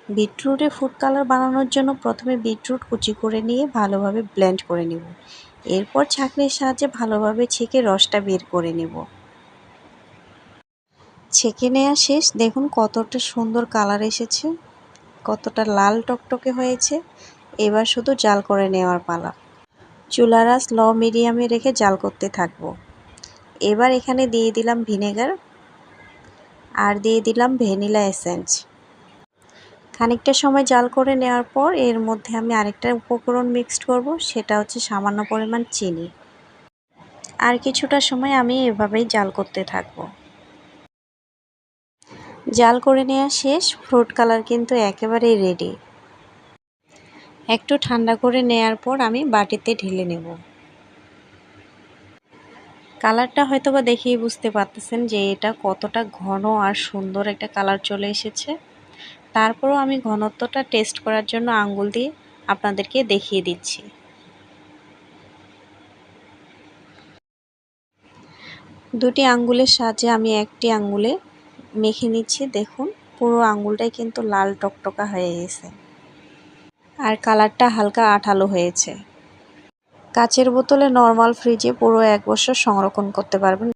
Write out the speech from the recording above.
বিটরুটে food colour বানানোর জন্য প্রথমে বিটরুট কুচি করে নিয়ে ভালোভাবে ব্লেন্ড করে নেব। এরপর ছাঁকনির সাহায্যে ভালোভাবে ছেঁকে রসটা বের করে নেব। ছেঁকে নেওয়া শেষ। দেখুন কতটা সুন্দর কালার এসেছে, কতটা লাল টকটকে হয়েছে। এবার শুধু জাল করে নেওয়ার পালা। চুলার আঁচ লো মিডিয়ামে রেখে জাল করতে থাকবো। এবার এখানে দিয়ে দিলাম ভিনেগার আর দিয়ে দিলাম ভ্যানিলা এসেন্স। খানিকটা সময় জাল করে নেওয়ার পর এর মধ্যে আমি আরেকটা উপকরণ মিক্সড করব, সেটা হচ্ছে সামান্য পরিমাণ চিনি। আর কিছুটা সময় আমি এভাবেই জাল করতে থাকবো। জাল করে নেওয়া শেষ। ফ্রুট কালার কিন্তু একেবারেই রেডি। একটু ঠান্ডা করে নেওয়ার পর আমি বাটিতে ঢেলে নেব। কালারটা হয়তোবা দেখেই বুঝতে পারতেছেন যে এটা কতটা ঘন আর সুন্দর একটা কালার চলে এসেছে। তারপরও আমি ঘনত্বটা টেস্ট করার জন্য আঙ্গুল দিয়ে আপনাদেরকে দেখিয়ে দিচ্ছি। দুটি আঙ্গুলের সাহায্যে আমি একটি আঙ্গুলে মেখে নিচ্ছি। দেখুন পুরো আঙ্গুলটাই কিন্তু লাল টকটকা হয়ে গেছে আর কালারটা হালকা আঠালো হয়েছে। কাচের বোতলে নরমাল ফ্রিজে পুরো 1 বছর সংরক্ষণ করতে পারবেন।